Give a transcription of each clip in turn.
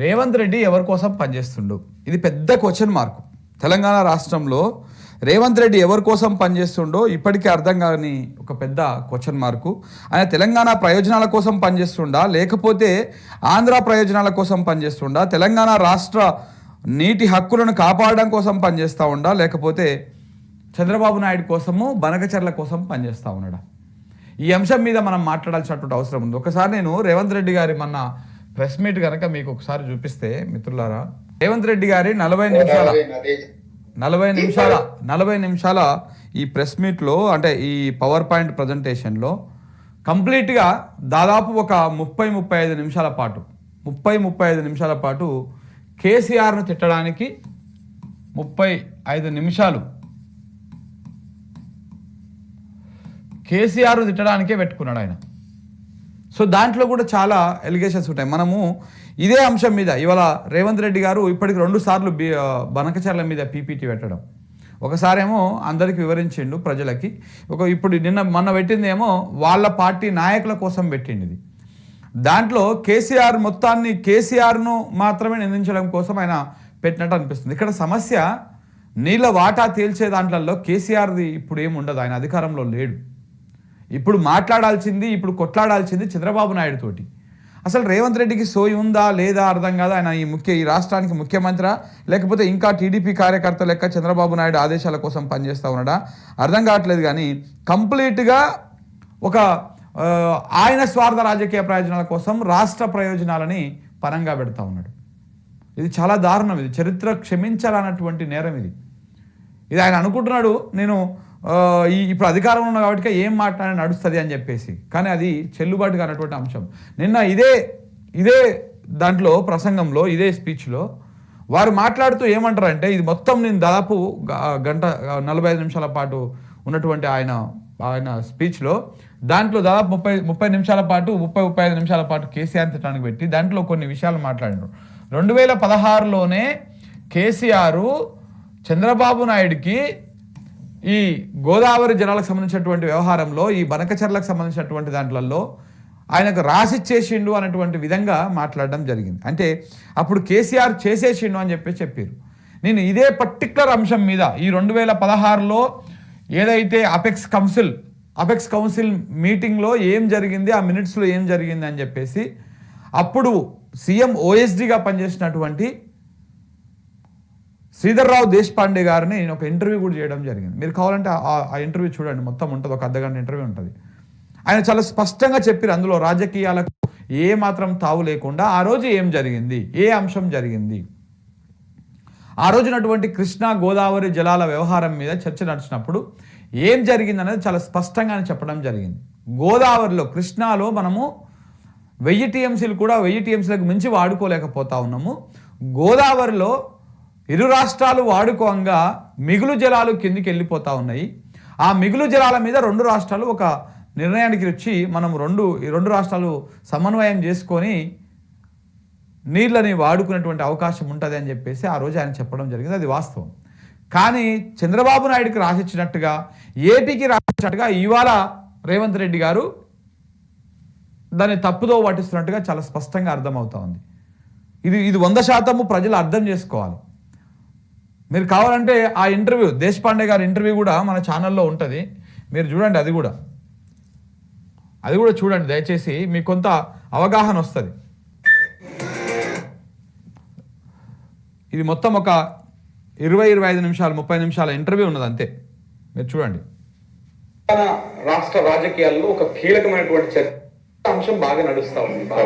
రేవంత్ రెడ్డి ఎవరి కోసం పనిచేస్తుండు? ఇది పెద్ద క్వశ్చన్ మార్క్. తెలంగాణ రాష్ట్రంలో రేవంత్ రెడ్డి ఎవరి కోసం పనిచేస్తుండో ఇప్పటికీ అర్థం కాని ఒక పెద్ద క్వశ్చన్ మార్కు. ఆయన తెలంగాణ ప్రయోజనాల కోసం పనిచేస్తుండా, లేకపోతే ఆంధ్ర ప్రయోజనాల కోసం పనిచేస్తుండా, తెలంగాణ రాష్ట్ర నీటి హక్కులను కాపాడడం కోసం పనిచేస్తూ ఉండా, లేకపోతే చంద్రబాబు నాయుడు కోసము బనకచర్ల కోసం పనిచేస్తూ ఉన్నాడా? ఈ అంశం మీద మనం మాట్లాడాల్సినటువంటి అవసరం ఉంది. ఒకసారి నేను రేవంత్ రెడ్డి గారి మొన్న ప్రెస్ మీట్ కనుక మీకు ఒకసారి చూపిస్తే మిత్రులారా, రేవంత్ రెడ్డి గారి 40 నిమిషాల ఈ ప్రెస్ మీట్లో, అంటే ఈ పవర్ పాయింట్ ప్రజెంటేషన్లో కంప్లీట్గా దాదాపు ఒక 30-35 నిమిషాల పాటు కేసీఆర్ను తిట్టడానికి 35 నిమిషాలు కేసీఆర్ను తిట్టడానికే పెట్టుకున్నాడు ఆయన. సో దాంట్లో కూడా చాలా ఎలిగేషన్స్ ఉంటాయి. మనము ఇదే అంశం మీద ఇవాళ రేవంత్ రెడ్డి గారు ఇప్పటికి 2 సార్లు బనకచర్ల మీద పీపీటీ పెట్టడం. ఒకసారేమో అందరికి వివరించిండు ప్రజలకి, ఇప్పుడు మొన్న పెట్టిందేమో వాళ్ళ పార్టీ నాయకుల కోసం పెట్టింది. ఇది దాంట్లో కేసీఆర్ను మాత్రమే నిందించడం కోసం ఆయన పెట్టినట్టు అనిపిస్తుంది. ఇక్కడ సమస్య నీళ్ళ వాటా తేల్చే దాంట్లలో కేసీఆర్ది ఇప్పుడు ఏముండదు, ఆయన అధికారంలో లేడు. ఇప్పుడు మాట్లాడాల్సింది, ఇప్పుడు కొట్లాడాల్సింది చంద్రబాబు నాయుడు తోటి. అసలు రేవంత్ రెడ్డికి సోయి ఉందా లేదా అర్థం కాదు. ఆయన ఈ రాష్ట్రానికి ముఖ్యమంత్రి, లేకపోతే ఇంకా టీడీపీ కార్యకర్త లెక్క చంద్రబాబు నాయుడు ఆదేశాల కోసం పనిచేస్తూ ఉన్నాడా అర్థం కావట్లేదు. కానీ కంప్లీట్గా ఒక ఆయన స్వార్థ రాజకీయ ప్రయోజనాల కోసం రాష్ట్ర ప్రయోజనాలని పరంగా పెడతా ఉన్నాడు. ఇది చాలా దారుణం. ఇది చరిత్ర క్షమించాలన్నటువంటి నేరం. ఇది ఆయన అనుకుంటున్నాడు, నేను ఇప్పుడు అధికారంలో ఉన్నా కాబట్టి ఏం మాట్లాడి నడుస్తుంది అని చెప్పేసి. కానీ అది చెల్లుబాటు కానటువంటి అంశం. నిన్న ఇదే దాంట్లో ప్రసంగంలో, ఇదే స్పీచ్లో వారు మాట్లాడుతూ ఏమంటారంటే, ఇది మొత్తం నేను దాదాపు 1:45 నిమిషాల పాటు ఉన్నటువంటి ఆయన స్పీచ్లో, దాంట్లో దాదాపు 35 నిమిషాల పాటు కేసీఆర్ తిట్టడానికి పెట్టి దాంట్లో కొన్ని విషయాలు మాట్లాడినారు. 2016లోనే కేసీఆర్ చంద్రబాబు నాయుడికి ఈ గోదావరి జలాలకు సంబంధించినటువంటి వ్యవహారంలో, ఈ బనకచర్లకు సంబంధించినటువంటి దాంట్లలో ఆయనకు రాసిచ్చేసిండు అన్నటువంటి విధంగా మాట్లాడడం జరిగింది. అంటే అప్పుడు కేసీఆర్ చేసేసిండు అని చెప్పారు. నేను ఇదే పర్టికులర్ అంశం మీద ఈ 2016లో ఏదైతే అపెక్స్ కౌన్సిల్ మీటింగ్లో ఏం జరిగింది, ఆ మినిట్స్లో ఏం జరిగింది అని చెప్పేసి అప్పుడు సీఎం ఓఎస్డీగా పనిచేసినటువంటి శ్రీధర్రావు దేశపాండే గారిని నేను ఒక ఇంటర్వ్యూ కూడా చేయడం జరిగింది. మీరు కావాలంటే ఆ ఇంటర్వ్యూ చూడండి, మొత్తం ఉంటుంది, ఒక అర్ధగంట ఇంటర్వ్యూ ఉంటుంది. ఆయన చాలా స్పష్టంగా చెప్పారు, అందులో రాజకీయాలకు ఏ మాత్రం తావు లేకుండా ఆ రోజు ఏం జరిగింది, ఏ అంశం జరిగింది, ఆ రోజునటువంటి కృష్ణా గోదావరి జలాల వ్యవహారం మీద చర్చ నడిచినప్పుడు ఏం జరిగింది అనేది చాలా స్పష్టంగా చెప్పడం జరిగింది. గోదావరిలో, కృష్ణాలో మనము 1000 టీఎంసీలు కూడా 1000 టీఎంసీలకు మించి వాడుకోలేకపోతా ఉన్నాము. గోదావరిలో ఇరు రాష్ట్రాలు వాడుకోంగా మిగులు జలాలు కిందికి వెళ్ళిపోతూ ఉన్నాయి. ఆ మిగులు జలాల మీద 2 రాష్ట్రాలు ఒక నిర్ణయానికి వచ్చి మనం రెండు రాష్ట్రాలు సమన్వయం చేసుకొని నీళ్ళని వాడుకునేటువంటి అవకాశం ఉంటుంది అని చెప్పేసి ఆ రోజు ఆయన చెప్పడం జరిగింది. అది వాస్తవం. కానీ చంద్రబాబు నాయుడుకి రాసిచ్చినట్టుగా, ఏపీకి రాసిచ్చినట్టుగా ఇవాళ రేవంత్ రెడ్డి గారు దాన్ని తప్పుదో పట్టిస్తున్నట్టుగా చాలా స్పష్టంగా అర్థమవుతా ఉంది. ఇది 100% ప్రజలు అర్థం చేసుకోవాలి. మీరు కావాలంటే ఆ ఇంటర్వ్యూ, దేశపాండే గారి ఇంటర్వ్యూ కూడా మన ఛానల్లో ఉంటుంది, మీరు చూడండి. అది కూడా చూడండి దయచేసి, మీకు కొంత అవగాహన వస్తుంది. ఇది మొత్తం ఒక 20-25 నిమిషాలు 30 నిమిషాల ఇంటర్వ్యూ ఉన్నది అంతే, మీరు చూడండి. రాష్ట్ర రాజకీయాల్లో ఒక కీలకమైనటువంటి అంశం బాగా నడుస్తా ఉంది, బాగా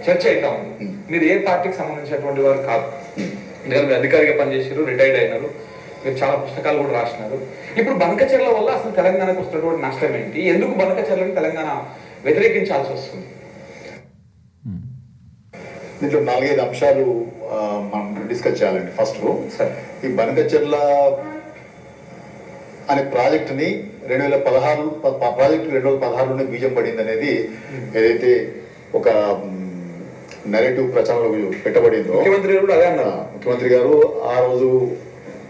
చర్చ అవుతా ఉంది. మీరు ఏ పార్టీకి సంబంధించినటువంటి వారు కాదు, మీరు అధికారిగా పనిచేసారు, రిటైర్డ్ అయినారు, మీరు చాలా పుస్తకాలు కూడా రాసినారు. ఇప్పుడు బనకచర్ల వల్ల అసలు తెలంగాణకు వస్తున్నటువంటి నష్టం ఏంటి, ఎందుకు బనకచర్లను తెలంగాణ వ్యతిరేకించాల్సి వస్తుంది? దీంట్లో 4-5 అంశాలు మనం డిస్కస్ చేయాలండి. ఫస్ట్, ఈ బనకచర్ల అనే ప్రాజెక్టుని 2016లోనే బీజం పడింది అనేది ఏదైతే ఒక నెరేటివ్ ప్రచారంలో పెట్టబడిందో, ముఖ్యమంత్రి గారు ఆ రోజు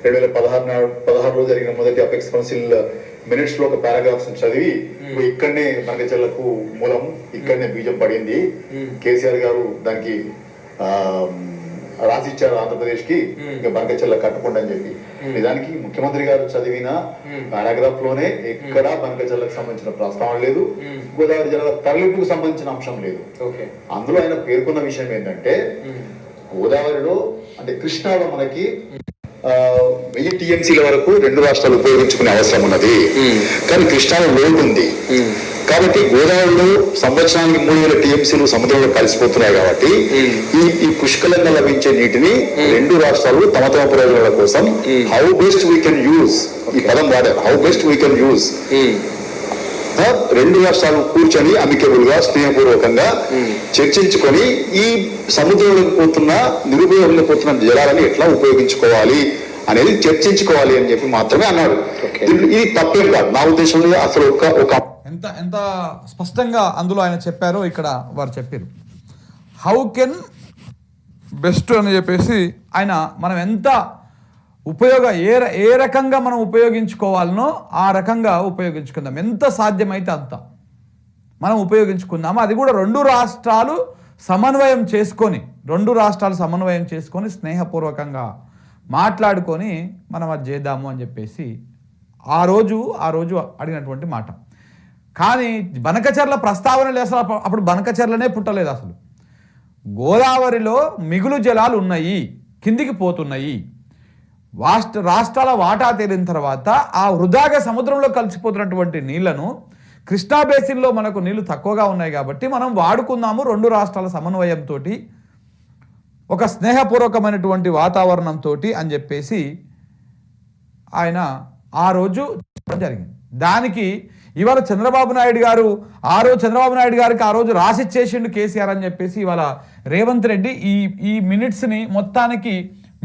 2016లో జరిగిన మొదటి అపెక్స్ కౌన్సిల్ మినిట్స్ లో ఒక పారాగ్రాఫ్స్ చదివి, ఇక్కడనే బనకచర్లకు మూలం, ఇక్కడనే బీజం పడింది, కేసీఆర్ గారు దానికి రాసిచ్చారు ఆంధ్రప్రదేశ్ కి ఇక బనకచెర్ల కట్టుకోండి అని చెప్పి. నిజానికి ముఖ్యమంత్రి గారు చదివిన పారాగ్రాఫ్ లోనే ఎక్కడా బనకచెర్లకు సంబంధించిన ప్రస్తావన లేదు, గోదావరి జిల్లా తరలింపుకు సంబంధించిన అంశం లేదు. అందులో ఆయన పేర్కొన్న విషయం ఏంటంటే గోదావరిలో అంటే కృష్ణాలో మనకి 1000 టీఎంసీల వరకు 2 రాష్ట్రాలు ఉపయోగించుకునే అవసరం ఉన్నది, కానీ కృష్ణాలో లోటు ఉంది. కాబట్టి గోదావరిలో సంవత్సరానికి 3000 టీఎంసీలు సముద్రంలో కలిసిపోతున్నాయి. కాబట్టి ఈ పుష్కలంగా లభించే నీటిని 2 రాష్ట్రాలు తమ తమ ప్రయోజనాల కోసం how best we can use, ఈ పదం వాడారు, how best we can use. 2 రాష్ట్రాలు కూర్చొని అమికేబుల్ గా స్నేహపూర్వకంగా చర్చించుకొని ఈ సముద్రంలోకి పోతున్న నిరుపయోగంలో పోతున్న జలాలని ఎట్లా ఉపయోగించుకోవాలి అనేది చర్చించుకోవాలి అని చెప్పి మాత్రమే అన్నాడు. ఇది తప్పేం కాదు నా ఉద్దేశంలో. అసలు ఒక ఎంత స్పష్టంగా అందులో ఆయన చెప్పారో ఇక్కడ వారు చెప్పారు. హౌ కెన్ బెస్ట్ అని చెప్పేసి ఆయన మనం ఎంత ఏ రకంగా మనం ఉపయోగించుకోవాలనో ఆ రకంగా ఉపయోగించుకుందాం, ఎంత సాధ్యమైతే అంత మనం ఉపయోగించుకుందాము. అది కూడా 2 రాష్ట్రాలు సమన్వయం చేసుకొని స్నేహపూర్వకంగా మాట్లాడుకొని మనం అది చేద్దాము అని చెప్పేసి ఆ రోజు అడిగినటువంటి మాట. కానీ బనకచెర్ల ప్రస్తావన లేదు అసలు. అప్పుడు బనకచెర్లనే పుట్టలేదు అసలు. గోదావరిలో మిగులు జలాలు ఉన్నాయి, కిందికి పోతున్నాయి. రాష్ట్రాల వాటా తేలిన తర్వాత ఆ వృధాగా సముద్రంలో కలిసిపోతున్నటువంటి నీళ్లను కృష్ణా బేసిన్లో మనకు నీళ్లు తక్కువగా ఉన్నాయి కాబట్టి మనం వాడుకుందాము 2 రాష్ట్రాల సమన్వయంతో, ఒక స్నేహపూర్వకమైనటువంటి వాతావరణంతో అని చెప్పేసి ఆయన ఆ రోజు చెప్పడం జరిగింది. దానికి ఇవాళ చంద్రబాబు నాయుడు గారికి ఆ రోజు రాసిచ్చేసిండు కేసీఆర్ అని చెప్పేసి ఇవాళ రేవంత్ రెడ్డి ఈ మినిట్స్ని మొత్తానికి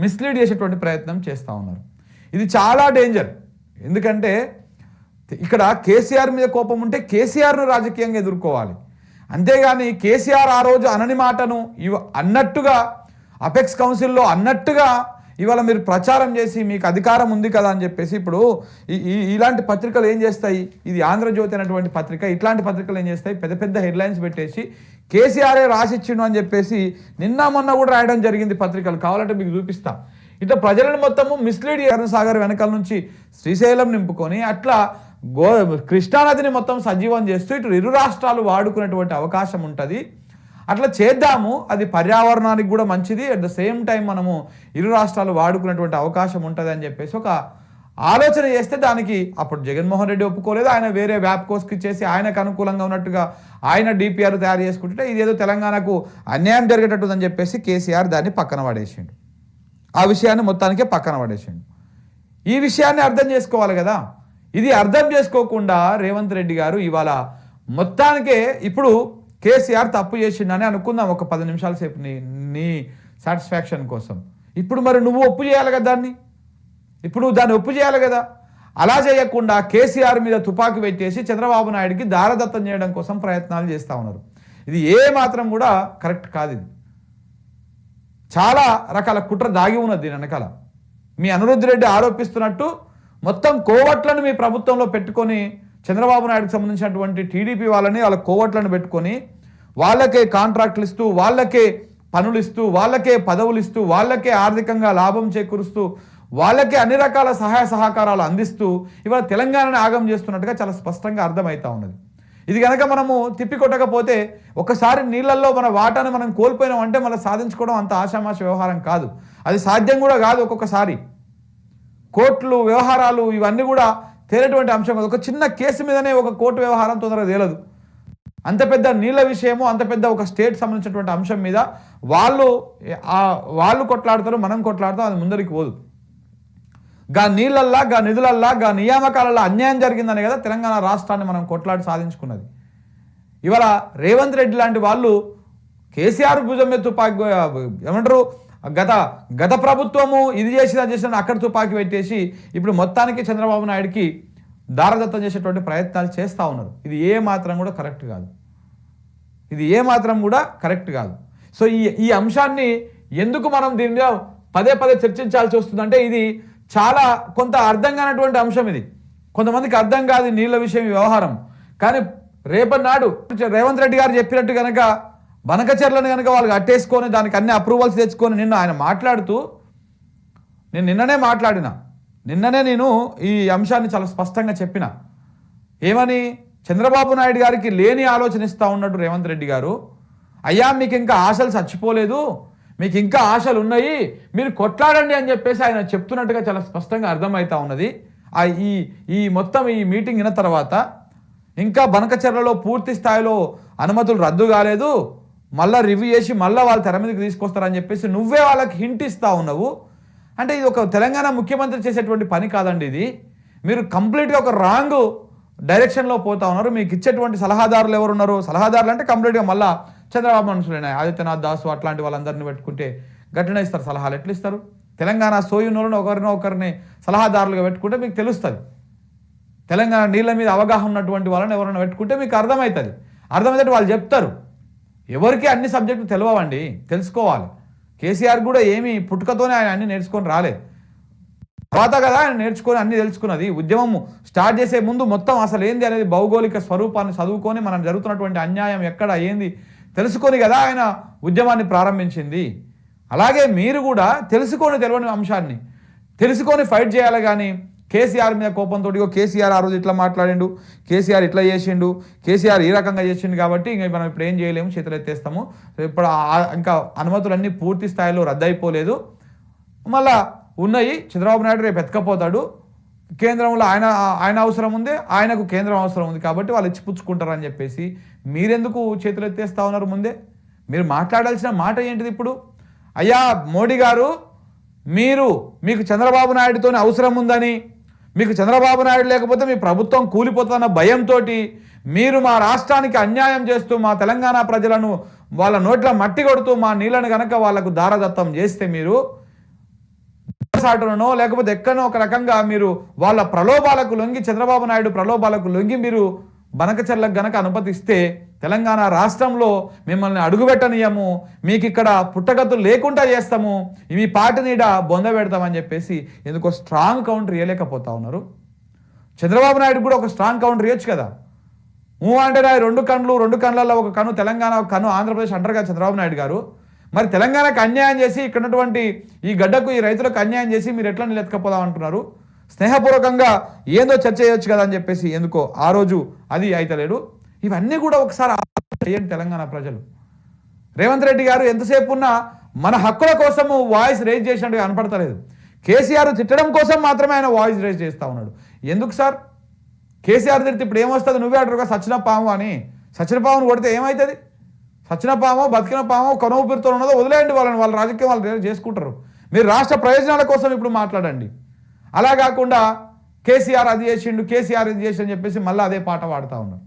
మిస్లీడ్ చేసేటువంటి ప్రయత్నం చేస్తూ ఉన్నారు. ఇది చాలా డేంజర్. ఎందుకంటే ఇక్కడ కేసీఆర్ మీద కోపం ఉంటే కేసీఆర్ను రాజకీయంగా ఎదుర్కోవాలి, అంతేగాని కేసీఆర్ ఆ రోజు అనని మాటను అన్నట్టుగా అపెక్స్ కౌన్సిల్లో అన్నట్టుగా ఇవాళ మీరు ప్రచారం చేసి మీకు అధికారం ఉంది కదా అని చెప్పేసి ఇప్పుడు ఇలాంటి పత్రికలు ఏం చేస్తాయి, ఇది ఆంధ్రజ్యోతి అనేటువంటి పత్రిక, ఇట్లాంటి పత్రికలు ఏం చేస్తాయి, పెద్ద పెద్ద హెడ్లైన్స్ పెట్టేసి కేసీఆరే రాసిచ్చిండు అని చెప్పేసి నిన్న మొన్న కూడా రాయడం జరిగింది పత్రికలు. కావాలంటే మీకు చూపిస్తా. ఇట్లా ప్రజలను మొత్తము మిస్లీడ్ సాగర్ వెనకాల నుంచి శ్రీశైలం నింపుకొని అట్లా కృష్ణానదిని మొత్తం సజీవం చేస్తూ ఇటు 2 రాష్ట్రాలు వాడుకునేటువంటి అవకాశం ఉంటుంది. అట్లా చేద్దాము, అది పర్యావరణానికి కూడా మంచిది, అట్ ద సేమ్ టైం మనము 2 రాష్ట్రాలు వాడుకునేటువంటి అవకాశం ఉంటుంది అని చెప్పేసి ఒక ఆలోచన చేస్తే దానికి అప్పుడు జగన్మోహన్ రెడ్డి ఒప్పుకోలేదు. ఆయన వేరే వ్యాప్కోస్కి ఇచ్చేసి ఆయనకు అనుకూలంగా ఉన్నట్టుగా ఆయన డిపిఆర్ తయారు చేసుకుంటుంటే ఇదేదో తెలంగాణకు అన్యాయం జరిగేటట్టుందని చెప్పేసి కేసీఆర్ దాన్ని పక్కన పడేసిండు. ఆ విషయాన్ని మొత్తానికే పక్కన పడేసిండు. ఈ విషయాన్ని అర్థం చేసుకోవాలి కదా. ఇది అర్థం చేసుకోకుండా రేవంత్ రెడ్డి గారు ఇవాళ మొత్తానికే ఇప్పుడు కేసీఆర్ తప్పు చేసిండని అనుకుందాం ఒక 10 నిమిషాల సేపు నీ సాటిస్ఫాక్షన్ కోసం. ఇప్పుడు మరి నువ్వు ఒప్పు చేయాలి కదా దాన్ని, దాన్ని ఒప్పు చేయాలి కదా. అలా చేయకుండా కేసీఆర్ మీద తుపాకీ పెట్టేసి చంద్రబాబు నాయుడికి దారదత్తం చేయడం కోసం ప్రయత్నాలు చేస్తూ ఉన్నారు. ఇది ఏ మాత్రం కూడా కరెక్ట్ కాదు. ఇది చాలా రకాల కుట్ర దాగి ఉన్నది దీని వెనకాల. మీ అనిరుద్ధ్ రెడ్డి ఆరోపిస్తున్నట్టు మొత్తం కోవట్లను మీ ప్రభుత్వంలో పెట్టుకొని చంద్రబాబు నాయుడుకి సంబంధించినటువంటి టీడీపీ వాళ్ళ కోవట్లను పెట్టుకొని వాళ్ళకే కాంట్రాక్టులు ఇస్తూ, వాళ్ళకే పనులు ఇస్తూ, వాళ్ళకే పదవులు ఇస్తూ, వాళ్ళకే ఆర్థికంగా లాభం చేకూరుస్తూ, వాళ్ళకే అన్ని రకాల సహాయ సహకారాలు అందిస్తూ ఇవాళ తెలంగాణని ఆగం చేస్తున్నట్టుగా చాలా స్పష్టంగా అర్థమవుతా ఉన్నది. ఇది కనుక మనము తిప్పికొట్టకపోతే ఒకసారి నీళ్ళల్లో మన వాటాను మనం కోల్పోయినామంటే మనం సాధించుకోవడం అంత ఆషామాష వ్యవహారం కాదు. అది సాధ్యం కూడా కాదు. ఒక్కొక్కసారి కోర్టులు వ్యవహారాలు ఇవన్నీ కూడా తేలేటువంటి అంశం కాదు. ఒక చిన్న కేసు మీదనే ఒక కోర్టు వ్యవహారం తొందరగా తేలదు. అంత పెద్ద నీళ్ళ విషయము, అంత పెద్ద ఒక స్టేట్ సంబంధించినటువంటి అంశం మీద వాళ్ళు కొట్లాడతారు, మనం కొట్లాడతాం, అది ముందరికి పోదు. నీళ్ళల్లా నిధులల్లా నియామకాలల్లో అన్యాయం జరిగిందని కదా తెలంగాణ రాష్ట్రాన్ని మనం కొట్లాడి సాధించుకున్నది. ఇవాళ రేవంత్ రెడ్డి లాంటి వాళ్ళు కేసీఆర్ భుజం మీద తుపాకీ ఏమంటారు గత ప్రభుత్వము ఇది చేసిన అక్కడ తుపాకీ పెట్టేసి ఇప్పుడు మొత్తానికి చంద్రబాబు నాయుడికి దారదత్తం చేసేటువంటి ప్రయత్నాలు చేస్తూ ఉన్నారు. ఇది ఏ మాత్రం కూడా కరెక్ట్ కాదు. సో ఈ అంశాన్ని ఎందుకు మనం దీనిలో పదే చర్చించాల్సి వస్తుందంటే ఇది చాలా కొంత అర్థం కానటువంటి అంశం. ఇది కొంతమందికి అర్థం కాదు నీళ్ళ విషయం వ్యవహారం. కానీ రేపటి నాడు రేవంత్ రెడ్డి గారు చెప్పినట్టు కనుక బనకచెర్లను కనుక వాళ్ళు కట్టేసుకొని దానికి అన్ని అప్రూవల్స్ తెచ్చుకొని నిన్న ఆయన మాట్లాడుతూ నిన్ననే నేను ఈ అంశాన్ని చాలా స్పష్టంగా చెప్పిన ఏమని చంద్రబాబు నాయుడు గారికి లేని ఆలోచన ఇస్తూ ఉన్నట్టు రేవంత్ రెడ్డి గారు అయ్యా మీకు ఇంకా ఆశలు చచ్చిపోలేదు మీకు ఇంకా ఆశలు ఉన్నాయి మీరు కొట్లాడండి అని చెప్పేసి ఆయన చెప్తున్నట్టుగా చాలా స్పష్టంగా అర్థమవుతా ఉన్నది ఈ మొత్తం ఈ మీటింగ్ అయిన తర్వాత ఇంకా బనకచెర్లలో పూర్తి స్థాయిలో అనుమతులు రద్దు కాలేదు మళ్ళీ రివ్యూ చేసి మళ్ళీ వాళ్ళు తెర మీదకి తీసుకొస్తారని చెప్పేసి నువ్వే వాళ్ళకి హింట్ ఇస్తా ఉన్నావు అంటే ఇది ఒక తెలంగాణ ముఖ్యమంత్రి చేసేటువంటి పని కాదండి ఇది మీరు కంప్లీట్గా ఒక రాంగ్ డైరెక్షన్లో పోతా ఉన్నారు మీకు ఇచ్చేటువంటి సలహాదారులు ఎవరు ఉన్నారు సలహాదారులు అంటే కంప్లీట్గా మళ్ళీ చంద్రబాబు మనుషులైనా ఆదిత్యనాథ్ దాసు అట్లాంటి వాళ్ళందరినీ పెట్టుకుంటే గట్టిన ఇస్తారు సలహాలు ఎట్లా ఇస్తారు తెలంగాణ సోయున్నోళ్ళని ఒకరిని సలహాదారులుగా పెట్టుకుంటే మీకు తెలుస్తుంది తెలంగాణ నీళ్ళ మీద అవగాహన ఉన్నటువంటి వాళ్ళని ఎవరైనా పెట్టుకుంటే మీకు అర్థమైతే వాళ్ళు చెప్తారు ఎవరికి అన్ని సబ్జెక్టులు తెలియవండి తెలుసుకోవాలి కేసీఆర్ కూడా ఏమి పుట్టుకతోనే ఆయన అన్ని నేర్చుకొని రాలేదు తర్వాత కదా ఆయన నేర్చుకొని అన్ని తెలుసుకున్నది ఉద్యమం స్టార్ట్ చేసే ముందు మొత్తం అసలు ఏంది అనేది భౌగోళిక స్వరూపాన్ని చదువుకొని మనం జరుగుతున్నటువంటి అన్యాయం ఎక్కడ ఏంది తెలుసుకొని కదా ఆయన ఉద్యమాన్ని ప్రారంభించింది అలాగే మీరు కూడా తెలియని అంశాన్ని తెలుసుకొని ఫైట్ చేయాలి కానీ కేసీఆర్ మీద కోపంతో కేసీఆర్ ఆ రోజు ఇట్లా మాట్లాడిండు కేసీఆర్ ఇట్లా చేసిండు కేసీఆర్ ఈ రకంగా చేసిండు కాబట్టి ఇంకా మనం ఇప్పుడు ఏం చేయలేము చేతులు ఎత్తేస్తాము ఇప్పుడు ఇంకా అనుమతులన్నీ పూర్తి స్థాయిలో రద్దయిపోలేదు మళ్ళా ఉన్నాయి చంద్రబాబు నాయుడు రేపు ఎత్తుకపోతాడు కేంద్రంలో ఆయన అవసరం ఉంది ఆయనకు కేంద్రం అవసరం ఉంది కాబట్టి వాళ్ళు ఇచ్చి పుచ్చుకుంటారని చెప్పేసి మీరెందుకు చేతులు ఎత్తేస్తా ఉన్నారు ముందే మీరు మాట్లాడాల్సిన మాట ఏంటిది ఇప్పుడు అయ్యా మోడీ గారు మీకు చంద్రబాబు నాయుడుతోనే అవసరం ఉందని మీకు చంద్రబాబు నాయుడు లేకపోతే మీ ప్రభుత్వం కూలిపోతున్న భయంతో మీరు మా రాష్ట్రానికి అన్యాయం చేస్తూ మా తెలంగాణ ప్రజలను వాళ్ళ నోట్ల మట్టి కొడుతూ మా నీళ్ళను కనుక వాళ్లకు దారదత్తం చేస్తే మీరు సాటునో లేకపోతే ఎక్కడో ఒక రకంగా మీరు వాళ్ళ ప్రలోభాలకు లొంగి చంద్రబాబు నాయుడు ప్రలోభాలకు లొంగి మీరు బనకచెర్లకు గనక అనుమతిస్తే తెలంగాణ రాష్ట్రంలో మిమ్మల్ని అడుగుపెట్టనీయము మీకు ఇక్కడ పుట్టగతులు లేకుండా చేస్తాము మీ పార్టీ నీడ బొంద పెడతామని చెప్పేసి ఎందుకో స్ట్రాంగ్ కౌంటర్ ఇవ్వలేకపోతా ఉన్నారు చంద్రబాబు నాయుడు కూడా ఒక స్ట్రాంగ్ కౌంటర్ ఇవ్వచ్చు కదా అంటే రెండు కళ్ళల్లో ఒక కన్ను తెలంగాణ ఒక కన్ను ఆంధ్రప్రదేశ్ అంటారు కదా చంద్రబాబు నాయుడు గారు మరి తెలంగాణకు అన్యాయం చేసి ఇక్కడ ఉన్నటువంటి ఈ గడ్డకు ఈ రైతులకు అన్యాయం చేసి మీరు ఎట్లా నిలెత్తుకపోదాం అంటున్నారు స్నేహపూర్వకంగా ఏందో చర్చ చేయొచ్చు కదా అని చెప్పేసి ఎందుకో ఆ రోజు అది అయితలేడు ఇవన్నీ కూడా ఒకసారి చేయండి తెలంగాణ ప్రజలు రేవంత్ రెడ్డి గారు ఎంతసేపు ఉన్నా మన హక్కుల కోసము వాయిస్ రేజ్ చేసినట్టుగా కనపడతలేదు కేసీఆర్ తిట్టడం కోసం మాత్రమే ఆయన వాయిస్ రేజ్ చేస్తూ ఉన్నాడు ఎందుకు సార్ కేసీఆర్ తిడితే ఇప్పుడు ఏమొస్తుంది నువ్వే అంటారుగా సచిన పాము అని సచిన పామును కొడితే ఏమవుతుంది సచిన పామో బతికిన పామో కనుపిరితో ఉన్నదో వదిలేయండి వాళ్ళ రాజకీయం వాళ్ళు చేసుకుంటారు మీరు రాష్ట్ర ప్రయోజనాల కోసం ఇప్పుడు మాట్లాడండి అలా కాకుండా కేసీఆర్ అది చేసిండు కేసీఆర్ ఇది చేసి అని చెప్పేసి మళ్ళీ అదే పాట పాడుతూ ఉన్నారు